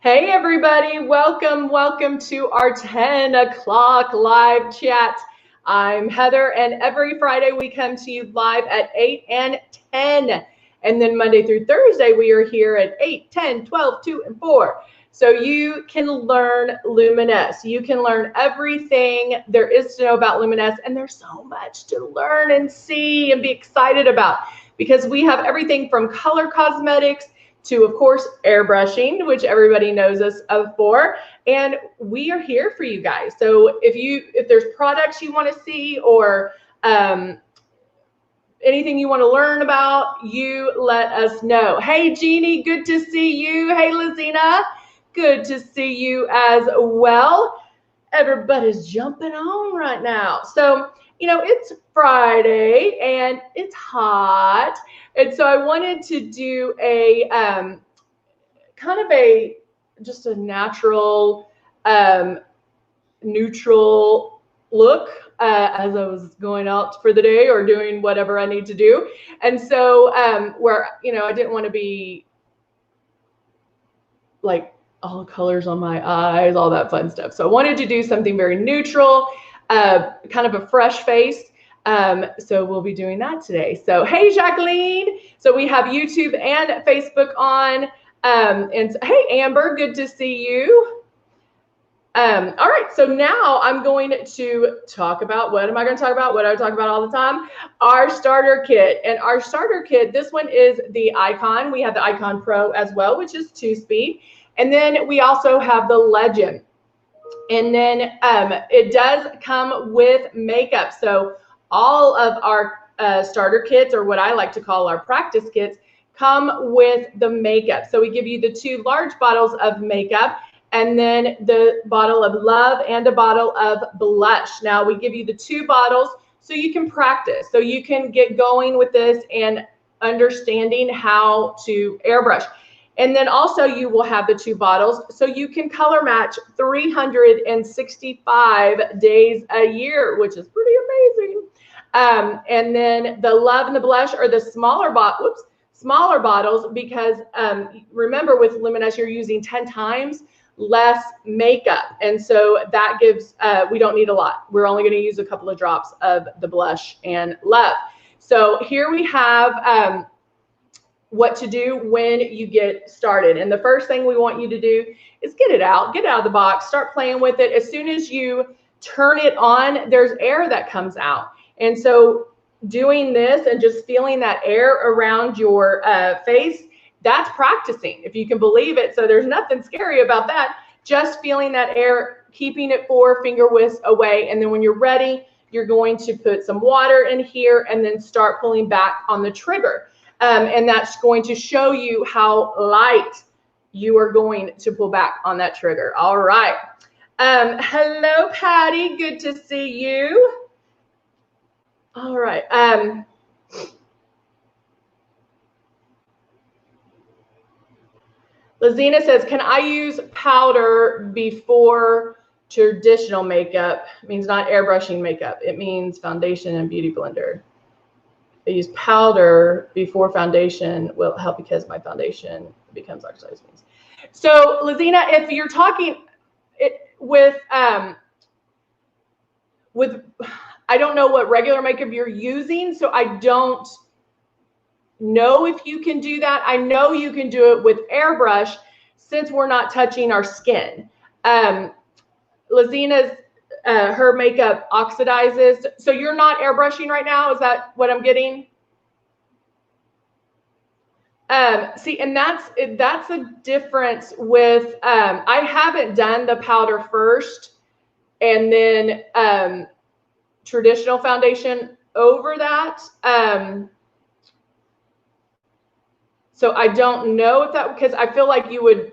Hey everybody, welcome to our 10 o'clock live chat. I'm Heather, and every Friday we come to you live at 8 and 10. And then Monday through Thursday we are here at 8, 10, 12, 2, and 4. So you can learn Luminous. You can learn everything there is to know about Luminous, and there's so much to learn and see and be excited about because we have everything from color cosmetics to, of course, airbrushing, which everybody knows us for, and we are here for you guys. So if there's products you want to see or anything you want to learn about, you let us know. Hey Jeannie, good to see you. Hey Lizina, good to see you as well. Everybody's jumping on right now. So it's Friday and it's hot. And so I wanted to do a just a natural, neutral look as I was going out for the day or doing whatever I need to do. And so where, I didn't want to be like all the colors on my eyes, all that fun stuff. So I wanted to do something very neutral, kind of a fresh face. So we'll be doing that today. So hey Jacqueline, so we have YouTube and Facebook on. And hey Amber, good to see you. All right, so now I'm going to talk about, what am I going to talk about? What I talk about all the time? Our starter kit. And our starter kit, this one is the Icon. We have the Icon Pro as well, which is 2-speed. And then we also have the Legend. And then it does come with makeup. So all of our starter kits, or what I like to call our practice kits, come with the makeup. So we give you the 2 large bottles of makeup, and then the bottle of Love and a bottle of blush. Now we give you the 2 bottles so you can practice, so you can get going with this and understanding how to airbrush. And then also you will have the 2 bottles so you can color match 365 days a year, which is pretty amazing. And then the Love and the blush are the smaller bottles, because remember with Luminous you're using 10 times less makeup, and so that gives we don't need a lot. We're only going to use a couple of drops of the blush and Love. So here we have what to do when you get started. And the first thing we want you to do is get it out of the box, start playing with it. As soon as you turn it on, there's air that comes out. And so doing this and just feeling that air around your face, that's practicing, if you can believe it. So there's nothing scary about that. Just feeling that air, keeping it 4 finger widths away. And then when you're ready, you're going to put some water in here and then start pulling back on the trigger. And that's going to show you how light you are going to pull back on that trigger. All right. Hello, Patty. Good to see you. All right. Lazina says, can I use powder before traditional makeup? It means not airbrushing makeup. It means foundation and beauty blender. I use powder before foundation will help because my foundation becomes oxidized. So Lazina, if you're talking with I don't know what regular makeup you're using, so I don't know if you can do that. I know you can do it with airbrush since we're not touching our skin. Lazina's her makeup oxidizes. So you're not airbrushing right now? Is that what I'm getting? See, and that's a difference with, I haven't done the powder first and then traditional foundation over that. So I don't know if that, because I feel like you would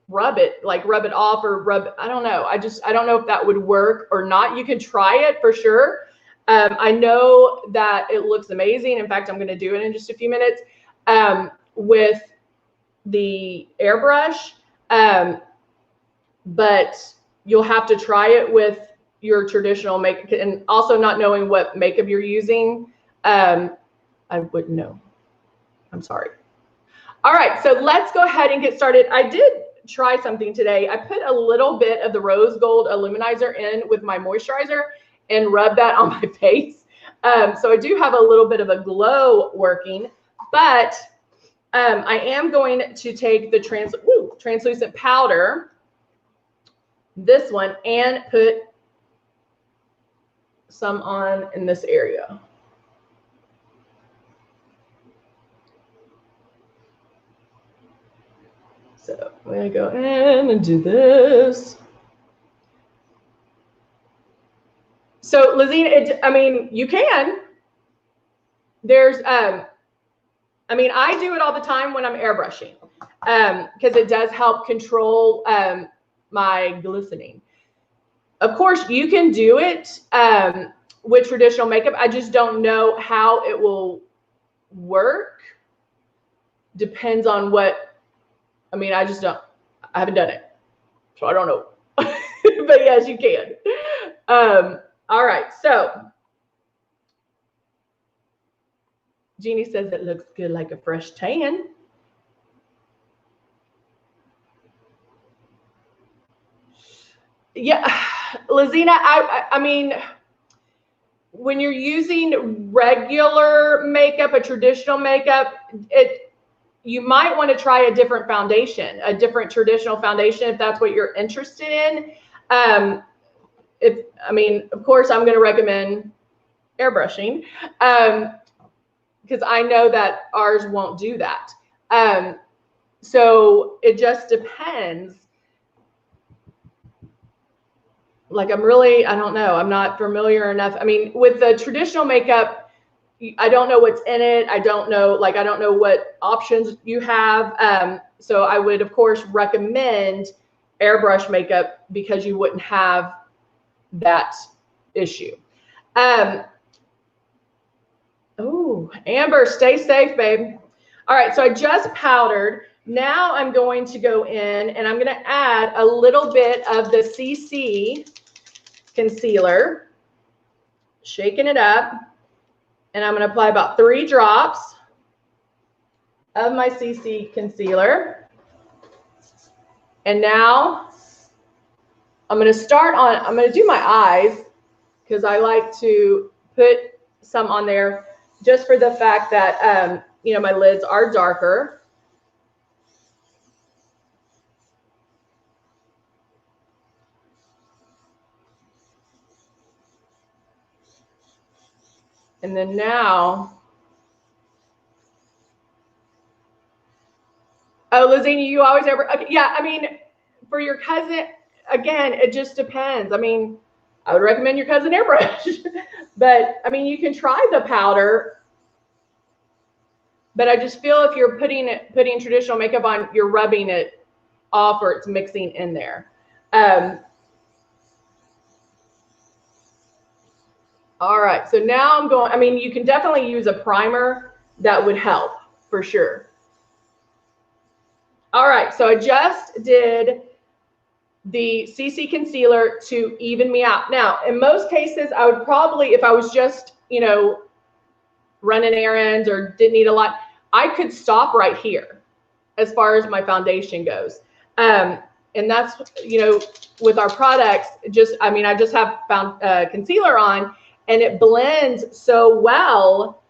rub it off or I don't know. I don't know if that would work or not. You can try it for sure. I know that it looks amazing. In fact, I'm going to do it in just a few minutes with the airbrush. But you'll have to try it with your traditional makeup, and also not knowing what makeup you're using. I wouldn't know. I'm sorry. All right, so let's go ahead and get started. I did try something today. I put a little bit of the rose gold illuminizer in with my moisturizer and rub that on my face. So I do have a little bit of a glow working, but I am going to take the translucent powder, this one, and put some on in this area. So I'm going to go in and do this. So Lizine, I mean, you can. There's, I mean, I do it all the time when I'm airbrushing because it does help control my glistening. Of course, you can do it with traditional makeup. I just don't know how it will work. Depends on what, I mean, I haven't done it. So I don't know. But yes, you can. All right, so Jeannie says it looks good like a fresh tan. Yeah, Lizina, I mean, when you're using regular makeup, a traditional makeup, you might want to try a different foundation, a different traditional foundation if that's what you're interested in. I mean, of course, I'm going to recommend airbrushing because I know that ours won't do that. So it just depends. Like I don't know. I'm not familiar enough. I mean, with the traditional makeup, I don't know what's in it. I don't know what options you have. So I would, of course, recommend airbrush makeup because you wouldn't have that issue. Oh, Amber, stay safe, babe. All right, so I just powdered. Now I'm going to go in and I'm going to add a little bit of the CC concealer, shaking it up, and I'm going to apply about 3 drops of my CC concealer. And now I'm going to do my eyes because I like to put some on there just for the fact that, you know, my lids are darker. And then now, oh, Lizzie, you always ever, okay, yeah, I mean, for your cousin, again, it just depends. I mean, I would recommend your cousin airbrush, but I mean, you can try the powder, but I just feel if you're putting traditional makeup on, you're rubbing it off or it's mixing in there. All right, so now I'm going, I mean, you can definitely use a primer. That would help for sure. All right, so I just did the CC concealer to even me out. Now, in most cases, I would probably, if I was just, you know, running errands or didn't need a lot, I could stop right here as far as my foundation goes. And that's, you know, with our products, just, I mean, I just have concealer on, and it blends so well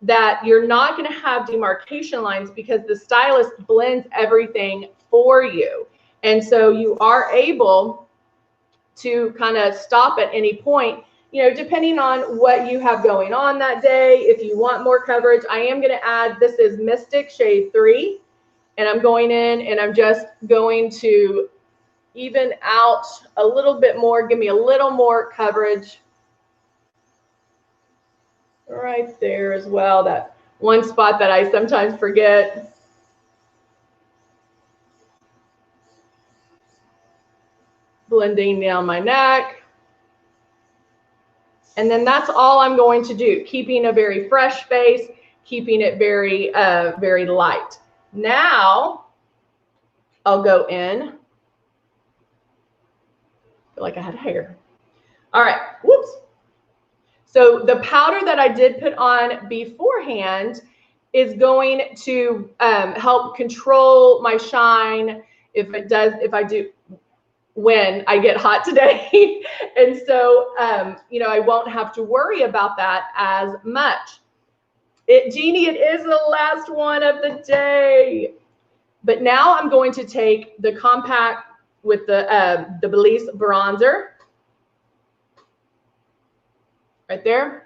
that you're not going to have demarcation lines because the stylist blends everything for you. And so you are able to kind of stop at any point, you know, depending on what you have going on that day. If you want more coverage, I am going to add, this is Mystic Shade 3, and I'm going in and I'm just going to even out a little bit more, give me a little more coverage right there as well. That one spot that I sometimes forget. Blending down my neck. And then that's all I'm going to do, keeping a very fresh face, keeping it very, very light. Now I'll go in. I feel like I had hair. All right, whoops. So the powder that I did put on beforehand is going to help control my shine if I do, when I get hot today. And so, you know, I won't have to worry about that as much. Jeannie, it is the last one of the day. But now I'm going to take the compact with the Belize bronzer. Right there.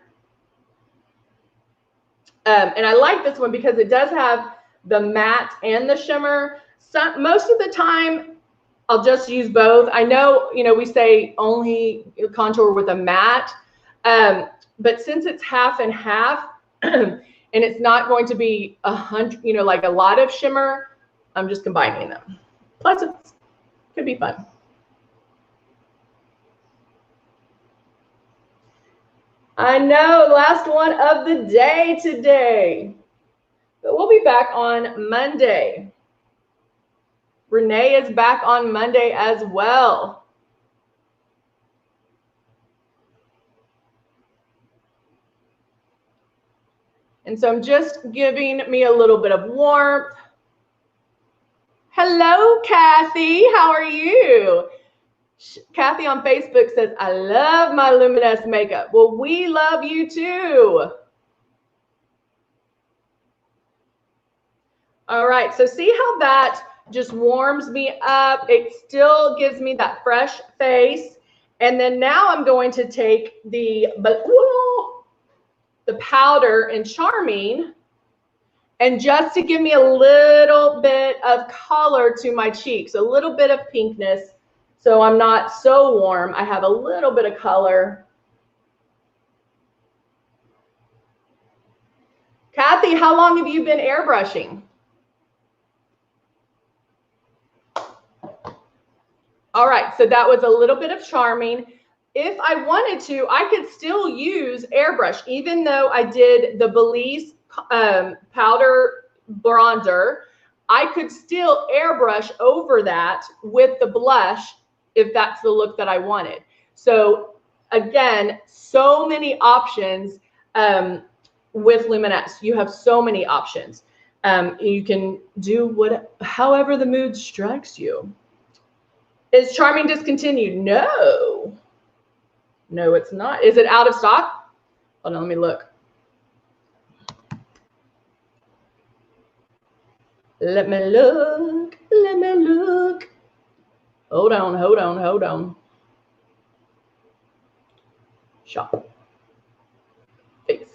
And I like this one because it does have the matte and the shimmer. Most of the time, I'll just use both. I know, you know, we say only contour with a matte, but since it's half and half, and it's not going to be 100, you know, like a lot of shimmer, I'm just combining them. Plus, it could be fun. I know, last one of the day today. But we'll be back on Monday. Renee is back on Monday as well. And so I'm just giving me a little bit of warmth. Hello, Kathy. How are you? Kathy on Facebook says, I love my Luminous makeup. Well, we love you too. All right, so see how that just warms me up. It still gives me that fresh face. And then now I'm going to take the powder in Charming, and just to give me a little bit of color to my cheeks, a little bit of pinkness, so I'm not so warm. I have a little bit of color. Kathy, how long have you been airbrushing? All right, so that was a little bit of Charming. If I wanted to, I could still use airbrush, even though I did the Belize powder bronzer. I could still airbrush over that with the blush if that's the look that I wanted. So again, so many options with Luminous. You have so many options. You can do however the mood strikes you. Is Charming discontinued? No. No, it's not. Is it out of stock? Hold on, let me look. Let me look. Let me look. Hold on, hold on, hold on. Shop. Face.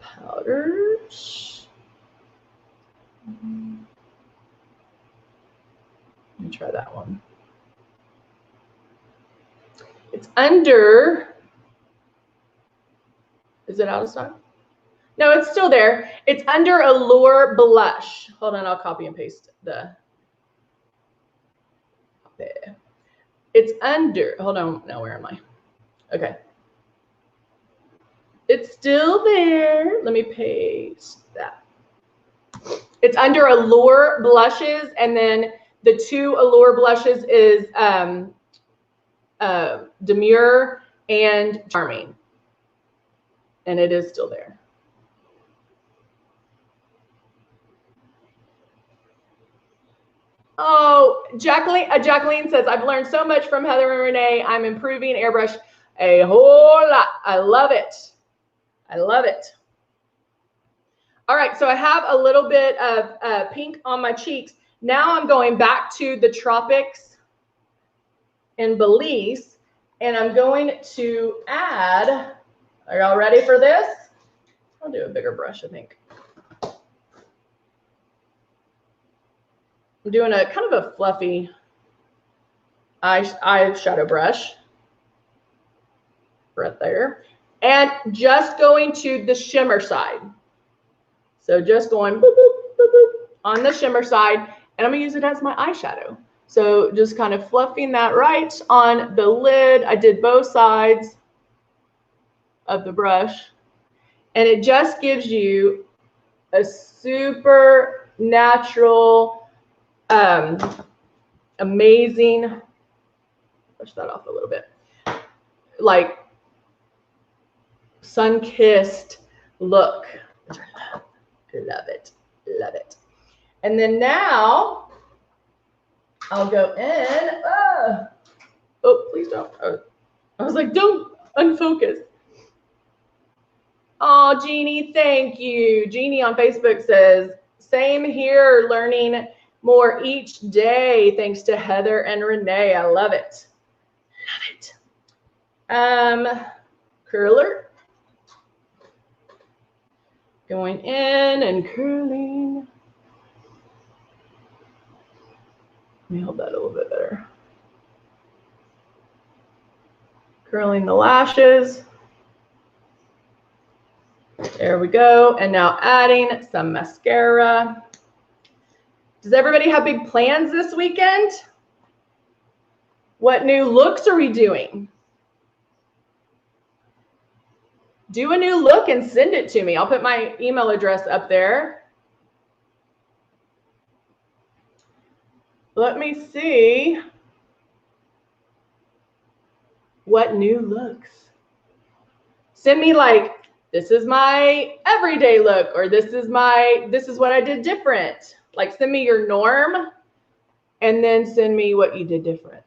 Powders. Let me try that one. It's under. Is it out of stock? No, it's still there. It's under Allure Blush. Hold on, I'll copy and paste the. It's under. Hold on. Now, where am I? Okay. It's still there. Let me paste that. It's under Allure Blushes, and then the two Allure Blushes is Demure and Charming. And it is still there. Oh, Jacqueline says, I've learned so much from Heather and Renee. I'm improving airbrush a whole lot. I love it. I love it. All right, so I have a little bit of pink on my cheeks. Now I'm going back to the Tropics in Belize, and I'm going to add, are y'all ready for this? I'll do a bigger brush, I think. I'm doing a kind of a fluffy eyeshadow brush right there, and just going to the shimmer side. So just going boop, boop, boop, boop, on the shimmer side, and I'm gonna use it as my eyeshadow. So just kind of fluffing that right on the lid. I did both sides of the brush, and it just gives you a super natural, amazing, push that off a little bit, like sun-kissed look, which I love. Love it. Love it. And then now I'll go in. Oh, please don't. Oh, I was like, don't unfocus. Oh, Jeannie, thank you. Jeannie on Facebook says, same here, learning more each day. Thanks to Heather and Renee. I love it. Love it. Curler. Going in and curling. Let me hold that a little bit better. Curling the lashes. There we go. And now adding some mascara. Does everybody have big plans this weekend? What new looks are we doing? Do a new look and send it to me. I'll put my email address up there. Let me see. What new looks? Send me like, this is my everyday look, or this is what I did different. Like send me your norm and then send me what you did different.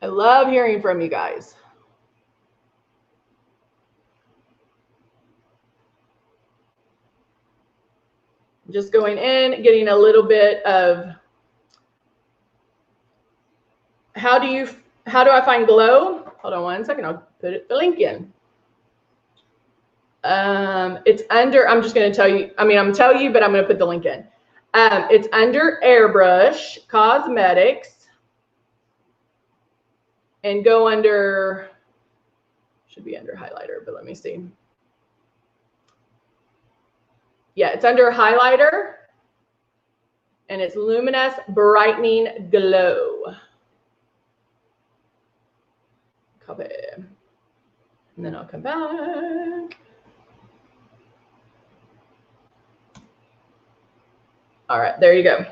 I love hearing from you guys. Just going in, getting a little bit of how do I find glow? Hold on one second, I'll put the link in. It's under, I'm just going to tell you, I'm going to tell you, but I'm going to put the link in. It's under Airbrush Cosmetics and go under, should be under highlighter, but let me see. Yeah, it's under highlighter and it's Luminous Brightening Glow. Copy. And then I'll come back. All right, there you go.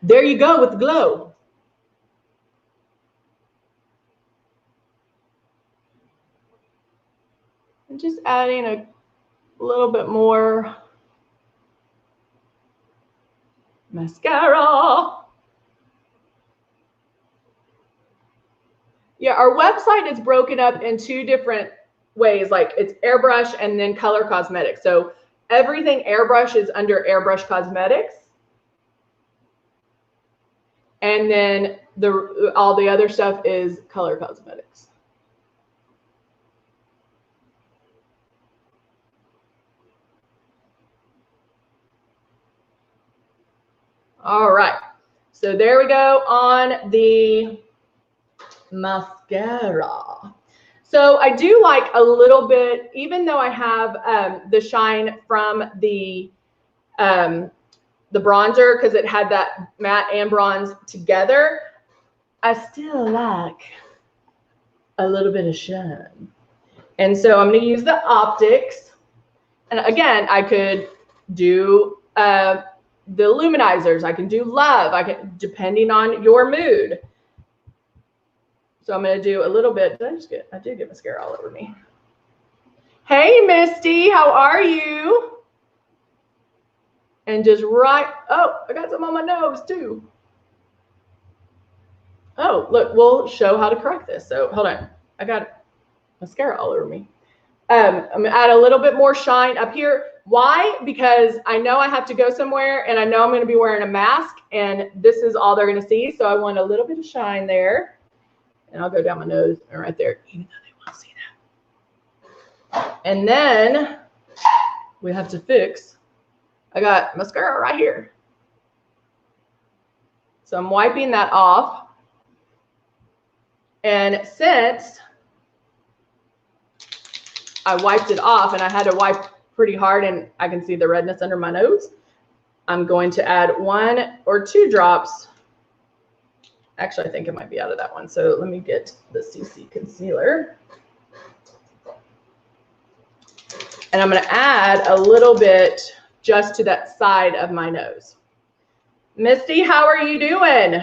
There you go with glow. I'm just adding a little bit more mascara. Yeah, our website is broken up in two different ways. Like it's Airbrush and then Color Cosmetics. So everything Airbrush is under Airbrush Cosmetics. And then all the other stuff is Color Cosmetics. All right. So there we go on the mascara. So I do like a little bit, even though I have the shine from the bronzer because it had that matte and bronze together, I still like a little bit of shine. And so I'm going to use the Optics. And again, I could do the luminizers. I can do Love. I can, depending on your mood. So I'm going to do a little bit. I did get mascara all over me. Hey, Misty, how are you? And just oh, I got some on my nose too. Oh, look, we'll show how to correct this. So hold on. I got mascara all over me. I'm going to add a little bit more shine up here. Why? Because I know I have to go somewhere and I know I'm going to be wearing a mask and this is all they're going to see. So I want a little bit of shine there. And I'll go down my nose and right there, even though they won't see that. And then we have to fix, I got mascara right here. So I'm wiping that off. And since I wiped it off and I had to wipe pretty hard and I can see the redness under my nose, I'm going to add 1 or 2 drops. Actually, I think it might be out of that one. So let me get the CC concealer. And I'm going to add a little bit just to that side of my nose. Misty, how are you doing?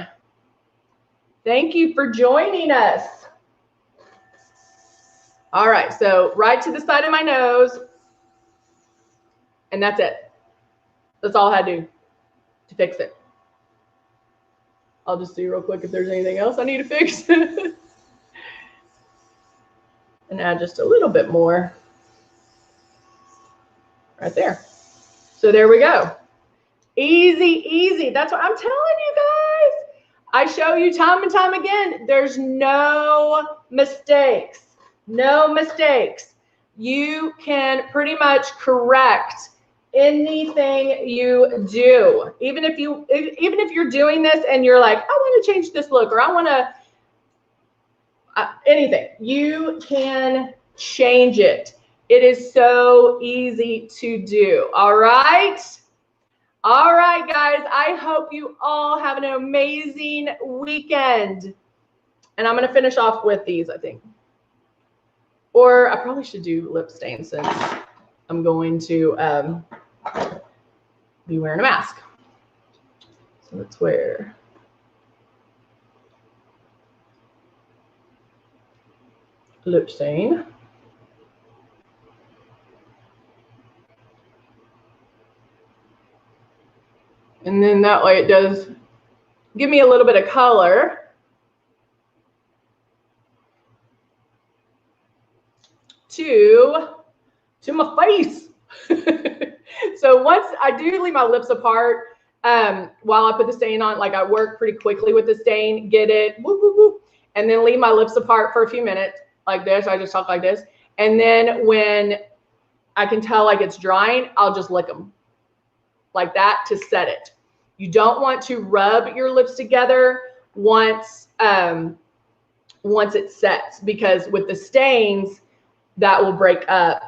Thank you for joining us. All right, so right to the side of my nose, and that's it. That's all I had to do to fix it. I'll just see real quick if there's anything else I need to fix. And add just a little bit more right there. So there we go. Easy, easy. That's what I'm telling you guys. I show you time and time again, there's no mistakes. No mistakes. You can pretty much correct anything you do. Even if you're doing this and you're like, I want to change this look, or I want to anything, you can change it. It is so easy to do. All right. All right, guys, I hope you all have an amazing weekend. And I'm going to finish off with these, I think. Or I probably should do lip stain since I'm going to be wearing a mask. So let's wear lip stain. And then that way it does give me a little bit of color. To my face. So once I do leave my lips apart, while I put the stain on, like I work pretty quickly with the stain, get it, whoop, whoop, whoop, and then leave my lips apart for a few minutes like this. I just talk like this. And then when I can tell like it's drying, I'll just lick them like that to set it. You don't want to rub your lips together once it sets, because with the stains, that will break up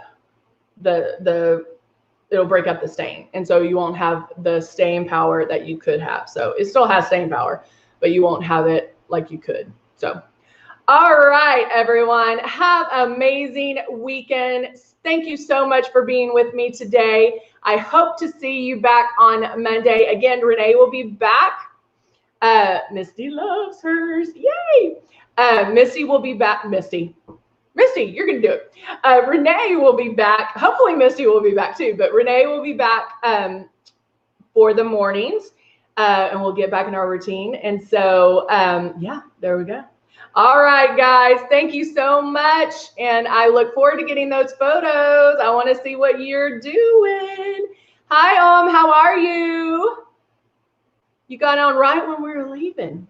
it'll break up the stain, and so you won't have the stain power that you could have. So it still has stain power, but you won't have it like you could. So all right, everyone, have an amazing weekend. Thank you so much for being with me today. I hope to see you back on Monday. Again, Renee will be back. Misty loves hers. Yay! Misty will be back. Misty, you're going to do it. Renee will be back. Hopefully Misty will be back too, but Renee will be back for the mornings, and we'll get back in our routine. And so, yeah, there we go. All right, guys, thank you so much. And I look forward to getting those photos. I want to see what you're doing. Hi, how are you? You got on right when we were leaving.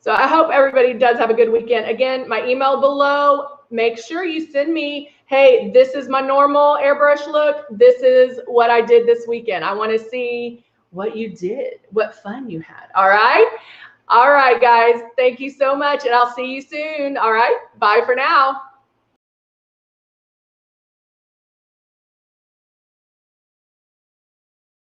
So I hope everybody does have a good weekend. Again, my email below, make sure you send me, hey, this is my normal airbrush look. This is what I did this weekend. I want to see what you did, what fun you had. All right. All right, guys. Thank you so much, and I'll see you soon. All right. Bye for now.